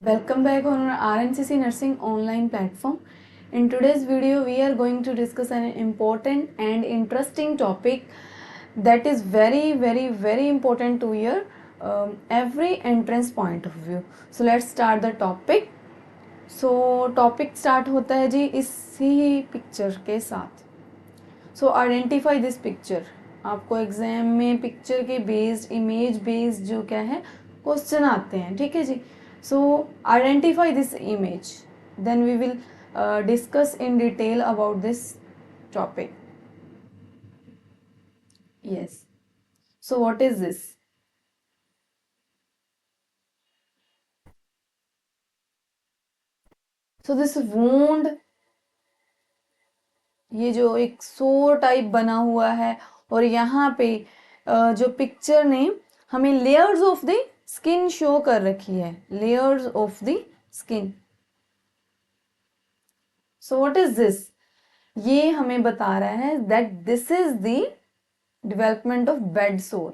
Welcome back on our RNCC Nursing online platform. In today's video, we are going to discuss an important and interesting topic that is very important to your every entrance point of view. So let's start the topic. So topic start होता है जी इसी picture के साथ. So identify this picture. आपको exam में picture के based image based जो क्या है क्वेश्चन आते हैं, ठीक है जी. So identify this image, then we will discuss in detail about this topic. Yes, so what is this? So this wound, ये जो एक सोर टाइप बना हुआ है और यहाँ पे जो पिक्चर ने हमें layers of the skin show कर रखी है, layers of the skin. So what is this? ये हमें बता रहा है that this is the development of bed sore.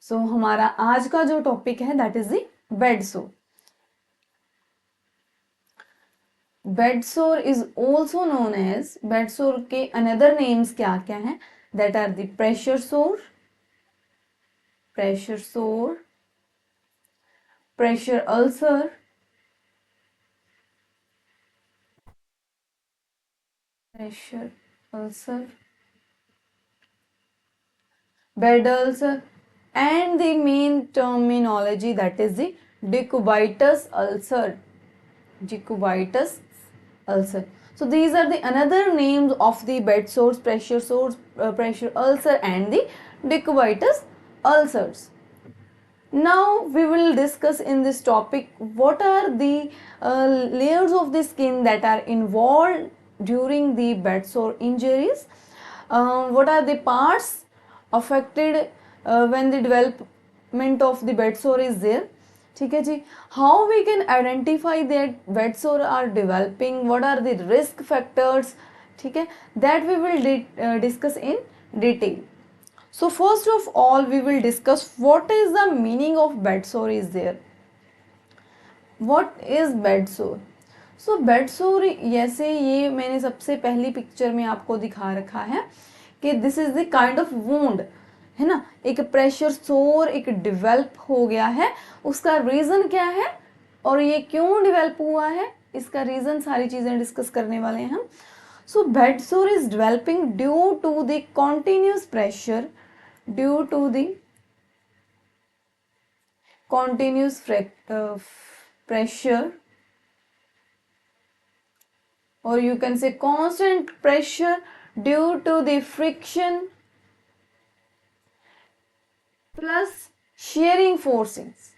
So हमारा आज का जो टॉपिक है that is the bed sore. Bed sore is also known as, bed sore के अनदर नेम्स क्या क्या हैं? That are the pressure sore, pressure sore, pressure ulcer, pressure ulcer, bed ulcer, and the main terminology that is the decubitus ulcer, decubitus ulcer. So these are the another names of the bed sores, pressure ulcer and the decubitus ulcers. Now we will discuss in this topic what are the layers of the skin that are involved during the bed sore injuries, what are the parts affected when the development of the bed sore is there, ठीक है जी. How we can identify that bed sore are developing, what are the risk factors, ठीक है, that we will discuss in detail. So first of all we will discuss what is the meaning of bed sore is there. What is bed sore? So bed सोर, जैसे ये मैंने सबसे पहली picture में आपको दिखा रखा है कि this is the kind of wound, है ना. एक प्रेशर सोर एक डेवलप हो गया है, उसका रीजन क्या है और ये क्यों डेवलप हुआ है, इसका रीजन सारी चीजें डिस्कस करने वाले हैं हम. So bed sore is developing due to the continuous pressure, due to the continuous pressure, or you can say constant pressure due to the friction plus shearing forces.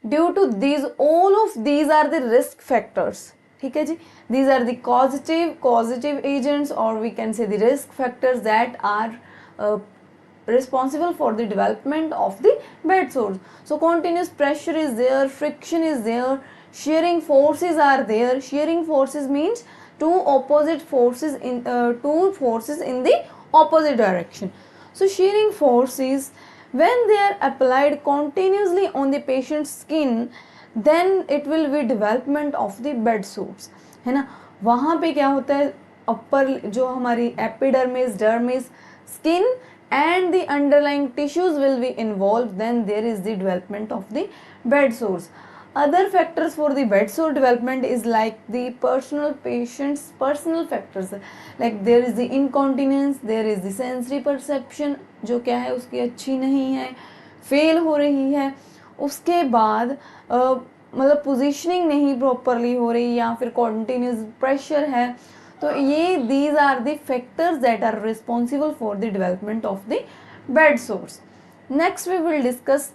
Due to these, all of these are the risk factors, ठीक है जी. These are the causative agents, or we can say the risk factors that are responsible for the development of the bed sores. So continuous pressure is there, friction is there, shearing forces are there. Shearing forces means two forces in the opposite direction. So shearing forces, when they are applied continuously on the patient's skin, then it will be development of the bed sores, है ना. वहाँ पे क्या होता है, अपर जो हमारी epidermis, dermis, skin and the underlying tissues will be involved, then there is the development of the bed sores. Other factors for the bed sore development is like the patient's personal factors, like there is the incontinence, there is the sensory perception जो क्या है उसकी अच्छी नहीं है, fail हो रही है, उसके बाद मतलब पोजीशनिंग नहीं प्रॉपरली हो रही, या फिर कॉन्टिन्यूस प्रेशर है. तो ये these are the factors that are responsible for the development of the bed sores. Next we will discuss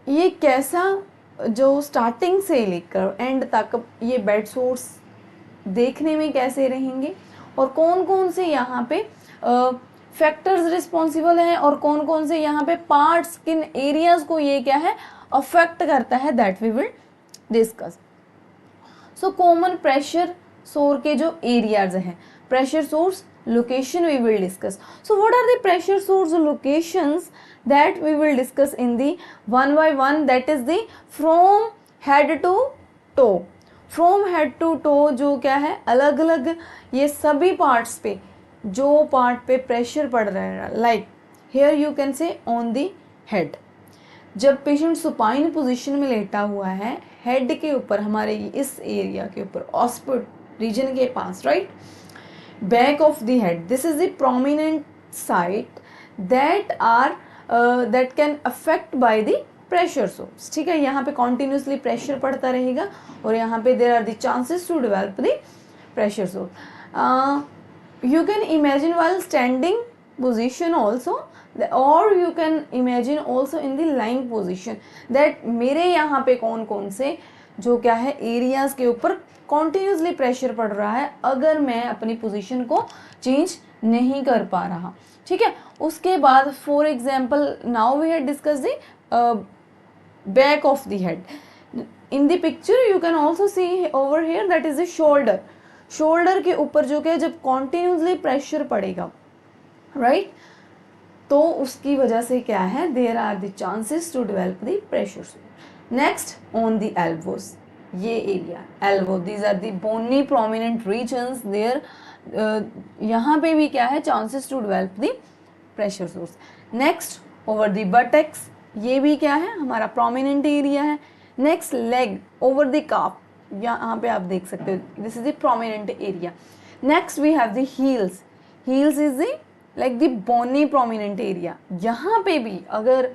ये कैसा, जो स्टार्टिंग से लेकर एंड तक ये बेड सोर्स देखने में कैसे रहेंगे और कौन कौन से यहाँ पे फैक्टर्स रिस्पॉन्सिबल हैं और कौन कौन से यहाँ पे पार्ट्स, किन एरियाज को ये क्या है अफेक्ट करता है, that we will discuss. So common pressure sore के जो एरियाज हैं, pressure sores location we will discuss. So what are the pressure source locations that we will discuss in the one by one, that is the from head to toe. From head to toe जो क्या है, अलग अलग ये सभी parts पे जो part पे प्रेशर पड़ रहा है, like here you can say on the head. जब पेशेंट सुपाइन पोजीशन में लेटा हुआ है, हेड के ऊपर, हमारे इस एरिया के ऊपर, ऑस्पिट रीजन के पास, right, back of the head, this is the prominent site that can affect by the pressure sores. ठीक है, यहाँ पे कॉन्टिन्यूसली प्रेशर पड़ता रहेगा और यहाँ पे there are the chances to develop the pressure sores. You can imagine while standing position also, और you can imagine also in the lying position, that मेरे यहाँ पे कौन कौन से जो क्या है एरियाज के ऊपर कॉन्टिन्यूसली प्रेशर पड़ रहा है अगर मैं अपनी पोजीशन को चेंज नहीं कर पा रहा. ठीक है, उसके बाद for example now we had discuss the back of the head. In the picture you can also see over here that is the shoulder. shoulder के ऊपर जो क्या जब continuously pressure पड़ेगा, right, तो उसकी वजह से क्या है, there are the chances to develop the pressure. Next on the elbows, ये area elbow, these are the bony prominent regions there. यहाँ पे भी क्या है, chances to develop the pressure source. Next over the buttocks, ये भी क्या है, हमारा प्रोमिनेंट एरिया है. Next leg over the calf, यहाँ पे आप देख सकते हो, this is the prominent area. Next we have the heels. Heels is the like the bony prominent area. यहाँ पे भी अगर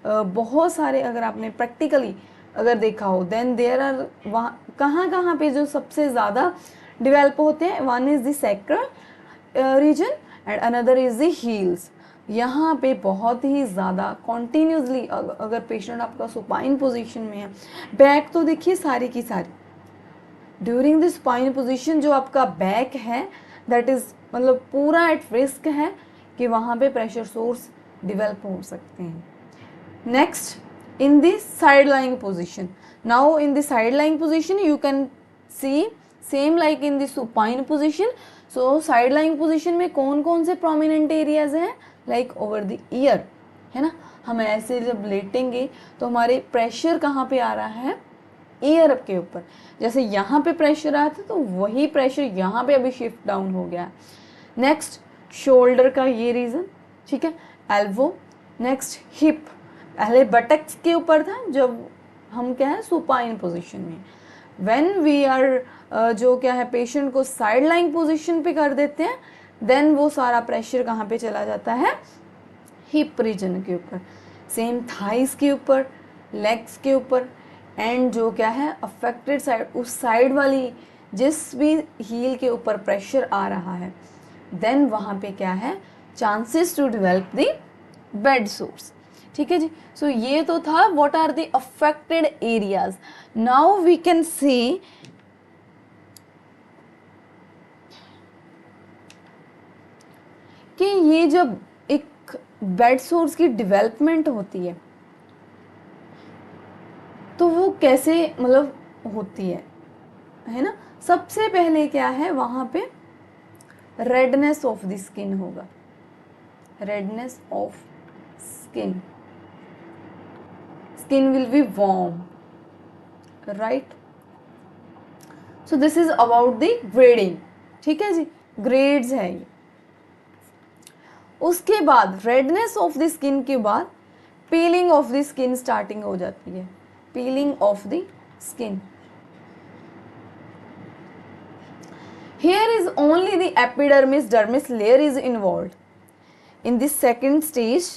बहुत सारे, अगर आपने प्रैक्टिकली अगर देखा हो, देन देयर आर, वहाँ कहाँ पे जो सबसे ज़्यादा डिवेल्प होते हैं, one is the sacral region and another is the heels. यहाँ पे बहुत ही ज़्यादा कॉन्टीन्यूसली अगर पेशेंट आपका सुपाइन पोजीशन में है, बैक तो देखिए सारी की सारी, ड्यूरिंग द सुपाइन पोजीशन जो आपका बैक है दैट इज़ मतलब पूरा एट रिस्क है कि वहाँ पे प्रेशर सोर्स डिवेल्प हो सकते हैं. Next in the side lying position. Now in the side lying position you can C same like in the supine position. So side lying position में कौन कौन से प्रोमिनेंट एरियाज हैं, लाइक ओवर द ईयर, है ना. हम ऐसे जब लेटेंगे तो हमारे प्रेशर कहाँ पे आ रहा है, ईयर के ऊपर. जैसे यहाँ पे प्रेशर आया था तो वही प्रेशर यहाँ पे अभी शिफ्ट डाउन हो गया. नेक्स्ट शोल्डर का ये रीजन, ठीक है, एल्बो. नेक्स्ट हिप, पहले बटक्स के ऊपर था जब हम क्या है सुपाइन पोजीशन में. व्हेन वी आर जो क्या है पेशेंट को साइड लाइंग पोजीशन पे कर देते हैं, देन वो सारा प्रेशर कहाँ पे चला जाता है, हिप रीजन के ऊपर. सेम थाइस के ऊपर, लेग्स के ऊपर, एंड जो क्या है अफेक्टेड साइड, उस साइड वाली जिस भी हील के ऊपर प्रेशर आ रहा है, देन वहाँ पे क्या है chances to develop the bed sores. ठीक है जी. सो ये तो था what are the affected areas. Now we can see कि ये जब एक बेड सोर्स की डेवलपमेंट होती है तो वो कैसे मतलब होती है ना. सबसे पहले क्या है, वहाँ पे रेडनेस ऑफ द स्किन होगा, redness of skin, skin will be warm, right. So this is about the grading. ठीक है जी, ग्रेड्स है ये. उसके बाद रेडनेस ऑफ द स्किन के बाद piling of the skin starting हो जाती है, peeling of the skin. Here is only the epidermis dermis layer is involved. In this second stage,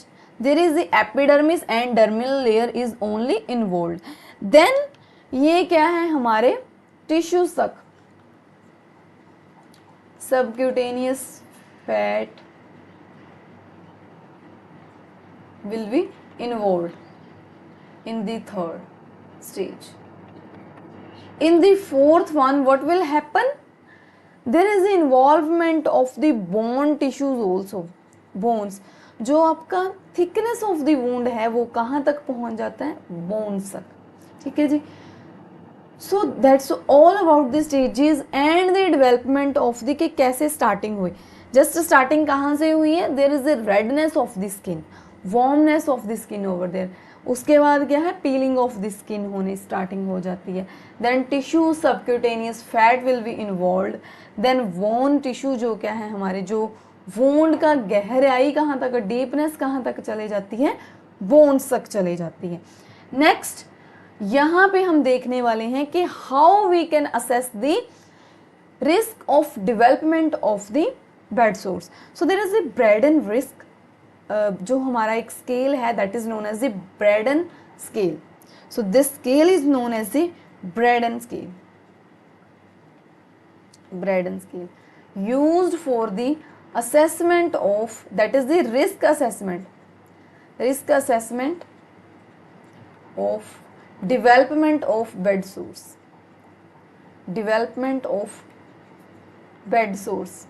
there is the epidermis and dermal layer is only involved. Then ये क्या है हमारे tissues तक, subcutaneous fat will be involved in the third stage. In the fourth one, what will happen? There is the involvement of the bone tissues also. Bones, जो आपका thickness of the wound है वो कहाँ तक पहुँच जाता है, bones तक. ठीक है जी. So that's all about the stages and the development of the कि कैसे starting हुई. जस्ट स्टार्टिंग कहाँ से हुई है, there is a redness of the skin, warmness of the skin over there, उसके बाद क्या है, पीलिंग ऑफ द स्किन होने स्टार्टिंग हो जाती है, then tissue subcutaneous fat will be involve, then bone tissue जो क्या है हमारे जो वोंड का गहराई कहाँ तक, डीपनेस कहाँ तक चले जाती है, बोन्स तक चले जाती है। नेक्स्ट यहाँ पे हम देखने वाले हैं कि how we can assess the risk of development of the bed sores. So there is the Braden risk, जो हमारा एक स्केल है that is known as the Braden scale. So this scale is known as the Braden scale, Braden scale used for the assessment of, that is the risk assessment of development of bed sores, development of bed sores।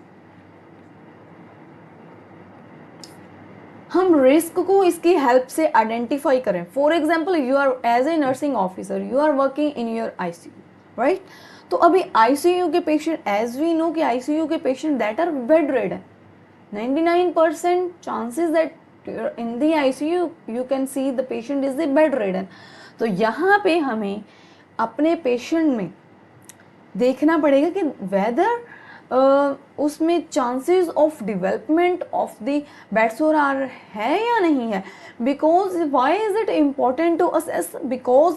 हम risk को इसकी help से identify करें। For example you are as a nursing officer, you are working in your ICU, right. तो अभी ICU के patient, as we know कि ICU के patient that are bedridden, 99% chances that in the ICU you can see the patient is the bedridden. तो यहाँ पे हमें अपने पेशेंट में देखना पड़ेगा कि वेदर उसमें chances of development of the bed sore are है या नहीं है। Because why is it important to assess, because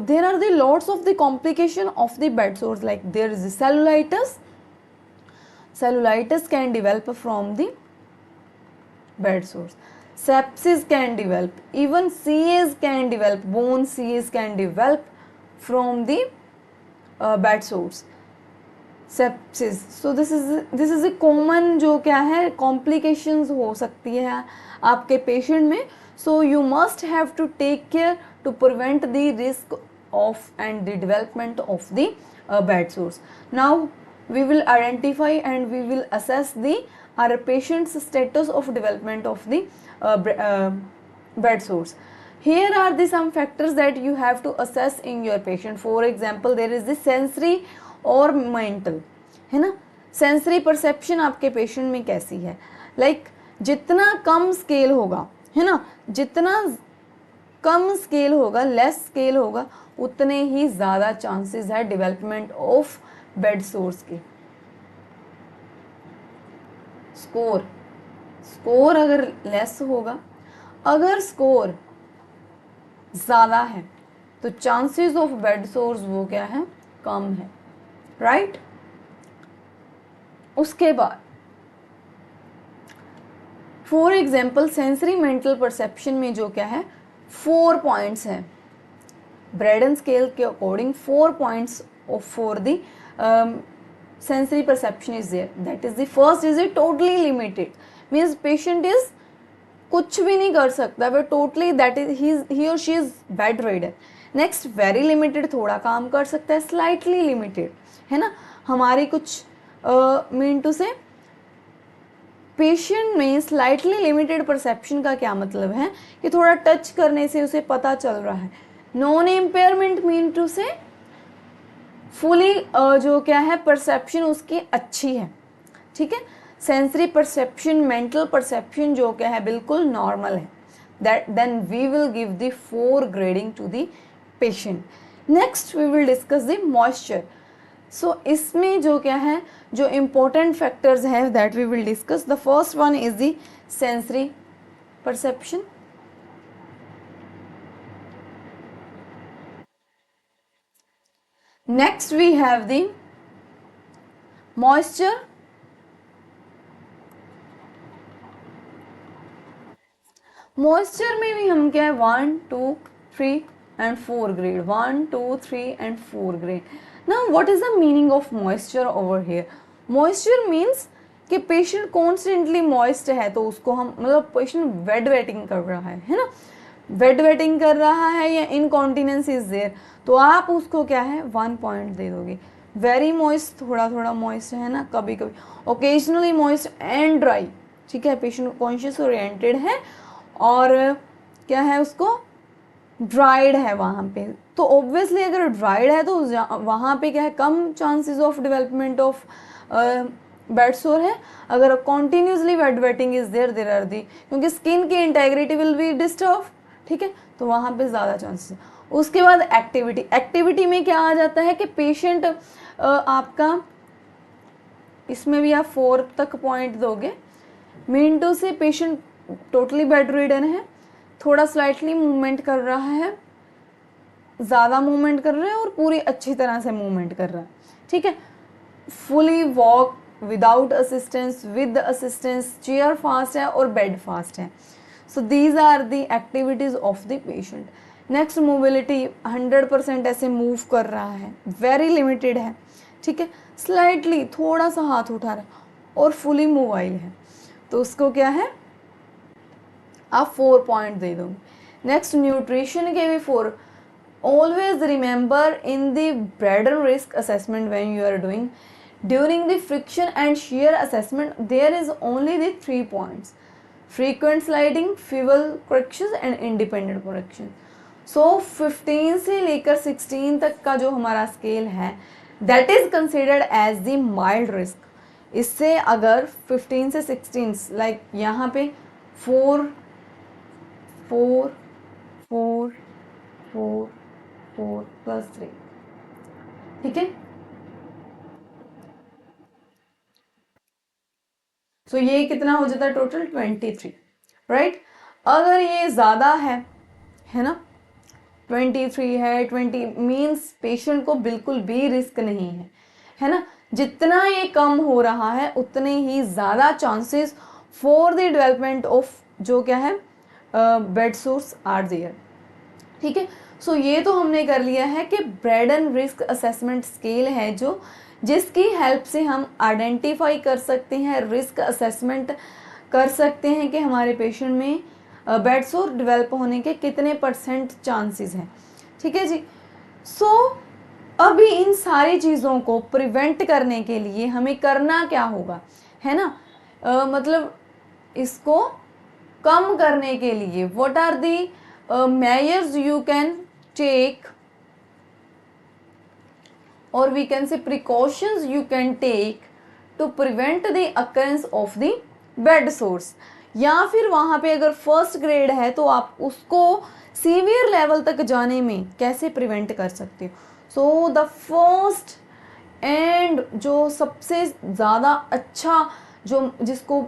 there are the lots of the complication of the bed sores, like there is cellulitis can develop from the bed sores, sepsis can develop, even CAs can develop, bone CAs can develop from the bed sores, sepsis। so this is a common जो क्या है complications हो सकती है आपके patient में। so you must have to take care to prevent the risk of and the development of the bed sores। now we will identify and we will assess the our patient's status of development of the bed sores। here are the some factors that you have to assess in your patient। for example there is the sensory और mental, है ना। Sensory perception आपके patient में कैसी है, like जितना कम scale होगा, है ना, जितना कम स्केल होगा, लेस स्केल होगा, उतने ही ज़्यादा चांसेस है डेवलपमेंट ऑफ बेड सोर्स के। स्कोर अगर लेस होगा, अगर स्कोर ज़्यादा है तो चांसेस ऑफ बेड सोर्स वो क्या है, कम है, राइट। उसके बाद for example sensory mental perception में जो क्या है 4 पॉइंट्स हैं, ब्रेडन स्केल के according 4 points for the sensory perception is there. That is the first is a totally limited, means patient is कुछ भी नहीं कर सकता, वह टोटली दैट इज ही और she is bed रेडन। Next very limited, थोड़ा काम कर सकता है, स्लाइटली लिमिटेड, है ना। हमारी कुछ मीन टू से पेशेंट में स्लाइटली लिमिटेड परसेप्शन का क्या मतलब है कि थोड़ा टच करने से उसे पता चल रहा है। नॉन इम्पेयरमेंट मीन टू से फुली जो क्या है परसेप्शन उसकी अच्छी है, ठीक है। सेंसरी परसेप्शन, मेंटल परसेप्शन जो क्या है बिल्कुल नॉर्मल है, that then we will give the 4 grading to the patient. Next we will discuss the moisture. So इसमें जो क्या है, जो इम्पोर्टेंट फैक्टर्स हैं that we will discuss. The first one is the sensory perception. Next we have the moisture. Moisture में भी हम क्या है 1, 2, 3 and 4 grade, 1, 2, 3 and 4 grade। Now what is the meaning of moisture over here? Moisture means कि patient constantly moist है, तो उसको हम मतलब पेशेंट वेट वेटिंग कर रहा है ना, वेट वेटिंग कर रहा है या इनकॉन्टिनेंस इज देयर, तो आप उसको क्या है 1 पॉइंट दे दोगे। वेरी मॉइस्ट, थोड़ा थोड़ा मॉइस्ट है ना, कभी कभी ओकेजनली मॉइस्ट एंड ड्राई, ठीक है, पेशेंट कॉन्शियस ओरिएंटेड है और क्या है उसको ड्राइड है वहाँ पे, तो ऑब्वियसली अगर ड्राइड है तो वहाँ पे क्या है कम chances of development of bed sore है, अगर continuously wet wetting is there, there are the, क्योंकि स्किन की इंटेग्रिटी विल बी डिस्टर्ब, ठीक है, तो वहाँ पे ज़्यादा चांसेस है। उसके बाद एक्टिविटी, एक्टिविटी में क्या आ जाता है कि पेशेंट आपका, इसमें भी आप 4 तक पॉइंट दोगे। मीन टू से पेशेंट टोटली बेड रिडन है, थोड़ा स्लाइटली मूवमेंट कर रहा है, ज़्यादा मूवमेंट कर रहा है और पूरी अच्छी तरह से मूवमेंट कर रहा है, ठीक है, fully walk without assistance, with assistance, chair fast है और बेड फास्ट है। So these are the activities of the patient. Next mobility, 100% ऐसे मूव कर रहा है, वेरी लिमिटेड है, ठीक है, स्लाइटली थोड़ा सा हाथ उठा रहा है और फुली मोबाइल है, तो उसको क्या है, आप 4 पॉइंट दे दोगे। नेक्स्ट न्यूट्रिशन के भी 4। Always remember in the Braden risk assessment when you are doing during the friction and shear assessment, there is only the 3 points: frequent sliding, feeble corrections and independent correction. So 15 से लेकर 16 तक का जो हमारा scale है that is considered as the mild risk. इससे अगर 15 से 16 लाइक यहाँ पे 4 4 4 4 4 + 3, ठीक है, सो ये कितना हो जाता है टोटल 23, राइट। अगर ये ज़्यादा है ना, 23 है, 20 मीन्स पेशेंट को बिल्कुल भी रिस्क नहीं है ना, जितना ये कम हो रहा है उतने ही ज़्यादा chances for the development of जो क्या है बेड सोर्स आर देयर, ठीक है। सो ये तो हमने कर लिया है कि ब्रैडन रिस्क असेसमेंट स्केल है जो, जिसकी हेल्प से हम आइडेंटिफाई कर सकते हैं, रिस्क असेसमेंट कर सकते हैं कि हमारे पेशेंट में बेड सोर डेवलप होने के कितने % चांसेस हैं, ठीक है जी। सो अभी इन सारी चीज़ों को प्रिवेंट करने के लिए हमें करना क्या होगा, है ना, मतलब इसको कम करने के लिए what are the measures you can take, or we can say precautions you can take to prevent the occurrence of the bed sores, या फिर वहाँ पे अगर फर्स्ट ग्रेड है तो आप उसको सीवियर लेवल तक जाने में कैसे प्रिवेंट कर सकते हो। सो द फर्स्ट एंड जो सबसे ज़्यादा अच्छा, जो जिसको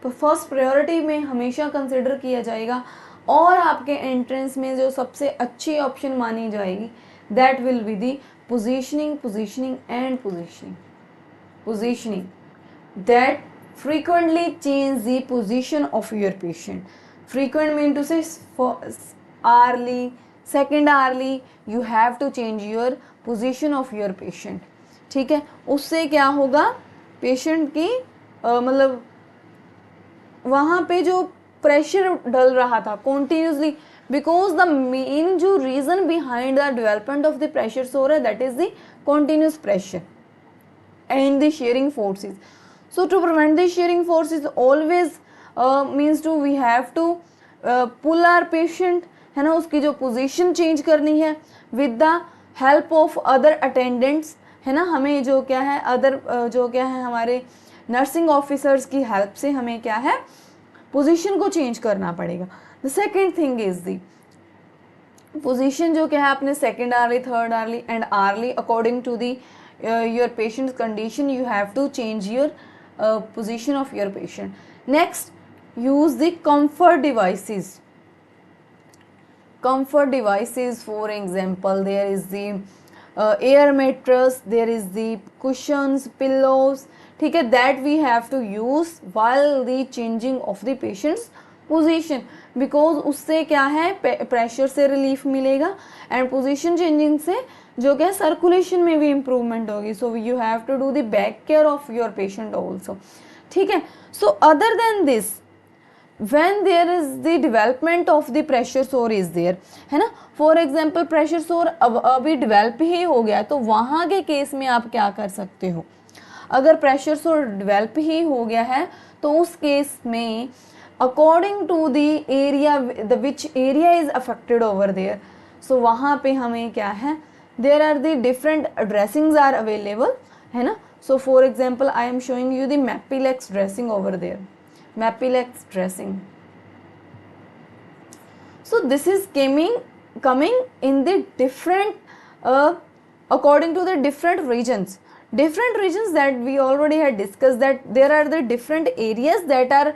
फर्स्ट प्रायोरिटी में हमेशा कंसिडर किया जाएगा और आपके एंट्रेंस में जो सबसे अच्छी ऑप्शन मानी जाएगी, that will be the positioning, positioning and positioning, positioning that frequently change the position of your patient. Frequent mean to say hourly, second hourly you have to change your position of your patient, ठीक है। उससे क्या होगा, patient की मतलब वहाँ पे जो प्रेशर डल रहा था कॉन्टिन्यूसली, बिकॉज द मेन जो reason behind the development of the pressure sore है that is the continuous pressure and the shearing forces. So to prevent the shearing forces always means to we have to pull our patient, है ना, उसकी जो position change करनी है with the help of other attendants, है ना, हमें जो क्या है अदर जो क्या है हमारे नर्सिंग ऑफिसर्स की हेल्प से हमें क्या है पोजीशन को चेंज करना पड़ेगा। The second thing is the position जो क्या है अपने second hourly, third hourly and hourly according to the your patient's condition you have to change your position of your patient. Next, use the comfort devices. Comfort devices, for example, there is the air mattress, there is the cushions, pillows, ठीक है, that we have to use while the changing of the patient's position, because उससे क्या है pressure से relief मिलेगा and position changing से जो क्या सर्कुलेशन में भी इम्प्रूवमेंट होगी। So you have to do the back care of your patient also, ठीक है। So other than this when there is the development of the pressure sore is there, है ना, फॉर एग्जाम्पल प्रेशर सोर अभी develop ही हो गया तो वहाँ के केस में आप क्या कर सकते हो, अगर प्रेशर सोर डेवलप ही हो गया है तो उस केस में according to the area the which area is affected over there, so वहाँ पे हमें क्या है there are the different dressings are available, है ना, So for example, I am showing you the Mapilex dressing over there. Mapilex dressing. So this is coming in the different according to the different regions that we already had discussed, that there are the different areas that are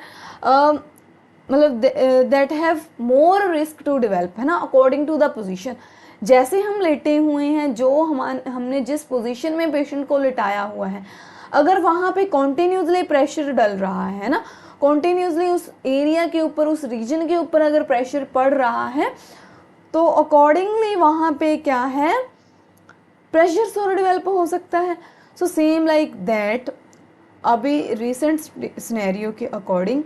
मतलब that have more risk to develop, है ना, according to the position. जैसे हम लेटे हुए हैं, जो हमने जिस पोजीशन में पेशेंट को लिटाया हुआ है, अगर वहाँ पे कॉन्टिन्यूसली प्रेशर डल रहा है ना, कॉन्टिन्यूसली उस एरिया के ऊपर, उस रीजन के ऊपर अगर प्रेशर पड़ रहा है, तो अकॉर्डिंगली वहाँ पे क्या है, प्रेशर सोर डेवलप हो सकता है. सो सेम लाइक दैट अभी रिसेंट सिनेरियो के अकॉर्डिंग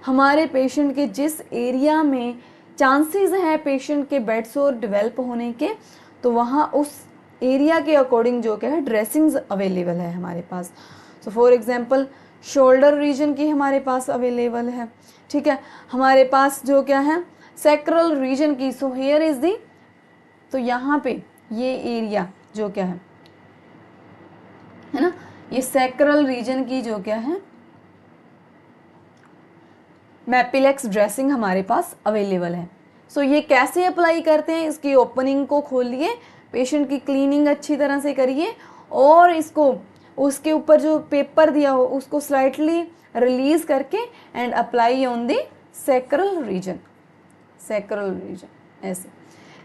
हमारे पेशेंट के जिस एरिया में चांसेस है पेशेंट के बेड सोर डेवलप होने के, तो वहाँ उस एरिया के अकॉर्डिंग जो क्या है ड्रेसिंग्स अवेलेबल है हमारे पास. So for example shoulder region की हमारे पास अवेलेबल है, ठीक है. हमारे पास जो क्या है सैक्रल रीजन की, सो हियर इज दी, तो यहाँ पे ये एरिया जो क्या है ना, ये सैक्रल रीजन की जो क्या है मैपिलेक्स ड्रेसिंग हमारे पास अवेलेबल है. सो ये कैसे अप्लाई करते हैं, इसकी ओपनिंग को खोलिए, पेशेंट की क्लीनिंग अच्छी तरह से करिए, और इसको उसके ऊपर जो पेपर दिया हो उसको स्लाइटली रिलीज करके and apply on the sacral region. Sacral region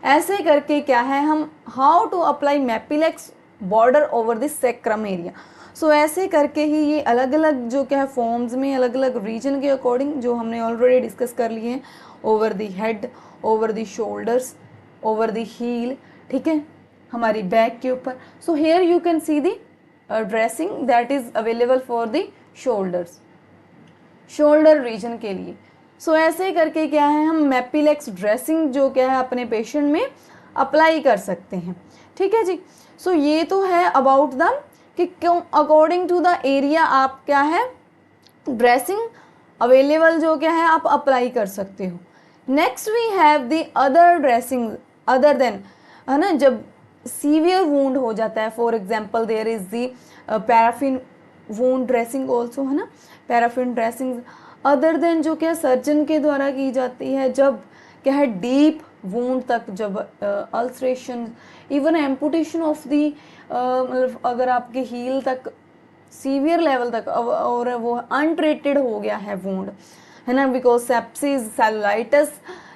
ऐसे करके क्या है, हम how to apply Mepilex border over the sacrum area. So ऐसे करके ही ये अलग अलग जो क्या है फॉर्म्स में अलग अलग रीजन के अकॉर्डिंग जो हमने ऑलरेडी डिस्कस कर लिए हैं, over the head, over the shoulders, over the heel, ठीक है, हमारी बैक के ऊपर. So here you can see the dressing that is available for the shoulders, shoulder region के लिए. सो ऐसे करके क्या है, हम मैपिलेक्स ड्रेसिंग जो क्या है अपने पेशेंट में अप्लाई कर सकते हैं, ठीक है जी. सो ये तो है अबाउट द कि क्यों अकॉर्डिंग टू द एरिया आप क्या है ड्रेसिंग अवेलेबल जो क्या है आप अप्लाई कर सकते हो. Next we have the other dressing other than, है ना, जब सीवियर वूंड हो जाता है, for example there is the paraffin wound dressing also, है ना, पैराफिन ड्रेसिंग अदर देन जो क्या सर्जन के द्वारा की जाती है, जब क्या है डीप वूंड तक, जब ulceration, even amputation of the, मतलब अगर आपके हील तक सीवियर लेवल तक और वो अनट्रीटेड हो गया है वूंड, है ना, because sepsis cellulitis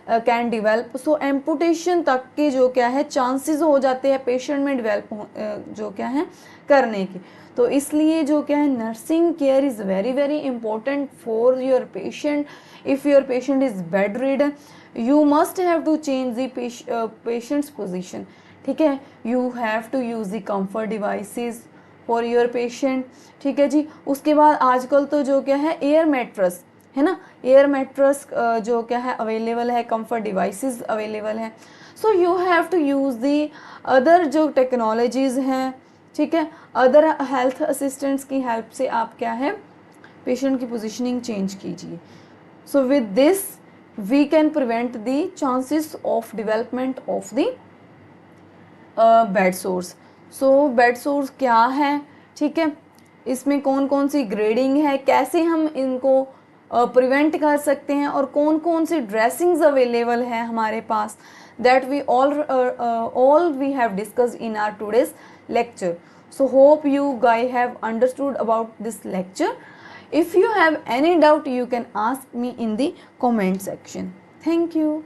can develop. So amputation तक के जो क्या है चांसेस हो जाते हैं पेशेंट में डिवेल्प जो क्या है करने के. तो इसलिए जो क्या है nursing care is very very important for your patient. If your patient is bedridden, you must have to change the patient's position, ठीक है. You have to use the comfort devices for your patient, ठीक है जी. उसके बाद आजकल तो जो क्या है एयर मैट्रेस, है ना, एयर मैट्रेस जो क्या है अवेलेबल है, कंफर्ट डिवाइसेस अवेलेबल है. So you have to use the other जो टेक्नोलॉजीज़ हैं, ठीक है, अदर हेल्थ असिस्टेंट्स की हेल्प से आप क्या है पेशेंट की पोजीशनिंग चेंज कीजिए. So with this we can prevent the chances of development of the bed sores. So bed sores क्या है, ठीक है, इसमें कौन कौन सी ग्रेडिंग है, कैसे हम इनको प्रिवेंट कर सकते हैं, और कौन कौन सी ड्रेसिंग्स अवेलेबल हैं हमारे पास, that we all we have discussed in our today's lecture. So hope you guys have understood about this lecture. If you have any doubt, you can ask me in the comment section. Thank you.